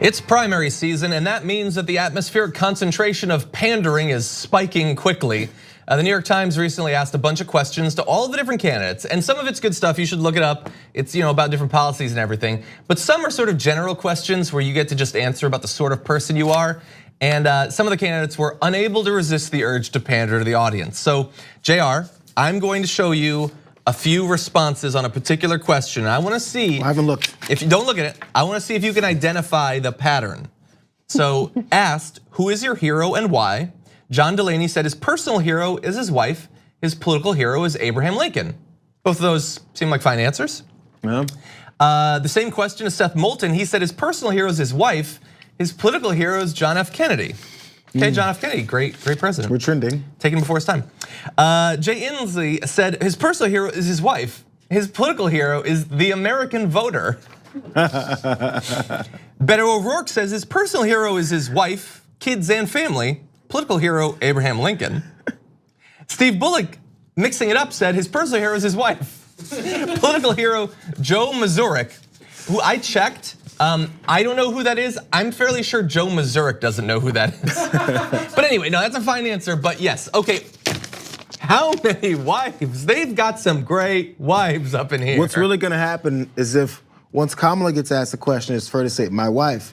It's primary season, and that means that the atmospheric concentration of pandering is spiking quickly. The New York Times recently asked a bunch of questions to all of the different candidates, and some of it's good stuff, you should look it up. It's about different policies and everything, but some are sort of general questions where you get to just answer about the sort of person you are. And some of the candidates were unable to resist the urge to pander to the audience. So, JR, I'm going to show you a few responses on a particular question. I wanna see. I haven't looked. If you don't look at it, I wanna see if you can identify the pattern. So, asked, who is your hero and why? John Delaney said his personal hero is his wife, his political hero is Abraham Lincoln. Both of those seem like fine answers. Yeah. The same question to Seth Moulton, he said his personal hero is his wife, his political hero is John F. Kennedy. Okay, John F. Kennedy, great president. We're trending. Taken before his time. Jay Inslee said his personal hero is his wife. His political hero is the American voter. Beto O'Rourke says his personal hero is his wife, kids, and family. Political hero, Abraham Lincoln. Steve Bullock, mixing it up, said his personal hero is his wife. Political hero, Joe Mazurek, who I checked. I don't know who that is. I'm fairly sure Joe Mazurek doesn't know who that is. But anyway, no, that's a fine answer, but yes, okay. How many wives? They've got some great wives up in here. What's really gonna happen is if once Kamala gets asked a question, it's fair to say, my wife.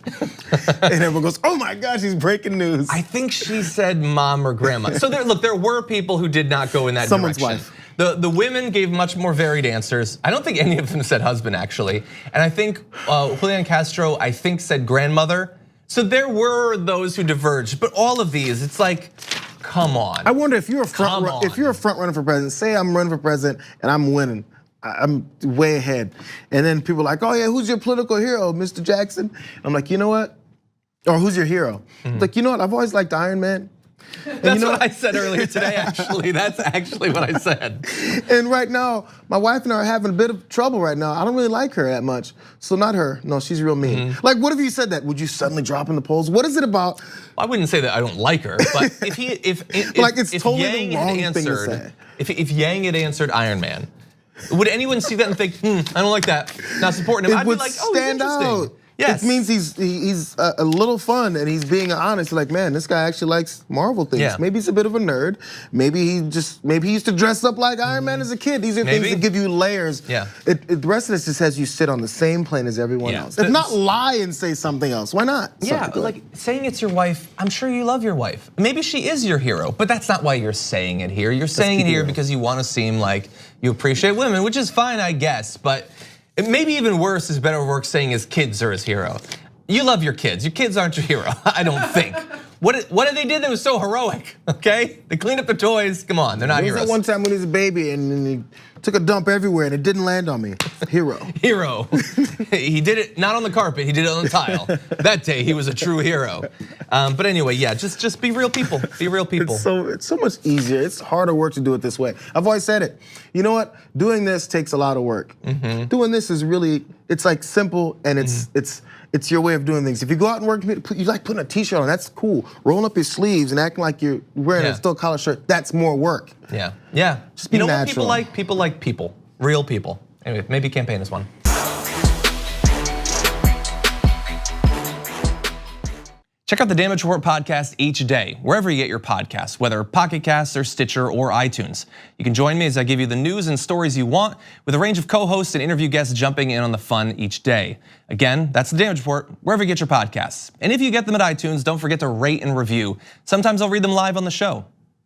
And everyone goes, oh my gosh, she's breaking news. I think she said mom or grandma. So there were people who did not go in that Someone's direction. wife. The women gave much more varied answers. I don't think any of them said husband, actually. And I think Julian Castro, I think, said grandmother. So there were those who diverged, but all of these, it's like, come on. I wonder if you're a front runner for president, say I'm running for president and I'm winning. I'm way ahead. And then people are like, oh yeah, who's your political hero, Mr. Jackson? I'm like, you know what? Or who's your hero? Like, you know what, I've always liked Iron Man. That's what I said earlier today, actually. That's actually what I said. And right now, my wife and I are having a bit of trouble right now. I don't really like her that much. So not her, no, she's real mean. Like, what if you said that? Would you suddenly drop in the polls? What is it about? I wouldn't say that I don't like her, but if like it's if totally Yang the wrong had thing to answered, say. if Yang had answered Iron Man, would anyone see that and think, I don't like that, not supporting him? It I'd would be like, oh, stand he's interesting. out. Yes. It means he's a little fun and he's being honest. Like, man, this guy actually likes Marvel things. Yeah. Maybe he's a bit of a nerd. Maybe he used to dress up like Iron Man as a kid. These are things that give you layers. Yeah. The rest of this just has you sit on the same plane as everyone else. If not lie and say something else, why not? Yeah, like saying it's your wife, I'm sure you love your wife. Maybe she is your hero, but that's not why you're saying it here. You're saying it here because you want to seem like you appreciate women, which is fine, I guess, but maybe even worse is Beto O'Rourke saying his kids are his hero. You love your kids aren't your hero, I don't think. What did they do that was so heroic, okay? They cleaned up the toys, come on, they're not heroes. There was that one time when he was a baby and he took a dump everywhere and it didn't land on me. Hero. Hero. He did it not on the carpet, he did it on the tile. That day he was a true hero. But anyway, yeah, just be real people, be real people. It's so much easier, it's harder work to do it this way. I've always said it, you know what? Doing this takes a lot of work. Doing this is really, it's like simple and it's your way of doing things. If you go out and work, you like putting a t-shirt on, that's cool. Rolling up your sleeves and acting like you're wearing a still collar shirt, that's more work. Yeah. Just be natural. What people like? People like people, real people. Anyway, maybe campaign is one. Check out the Damage Report podcast each day, wherever you get your podcasts, whether Pocket Casts or Stitcher or iTunes. You can join me as I give you the news and stories you want with a range of co-hosts and interview guests jumping in on the fun each day. Again, that's the Damage Report, wherever you get your podcasts. And if you get them at iTunes, don't forget to rate and review. Sometimes I'll read them live on the show.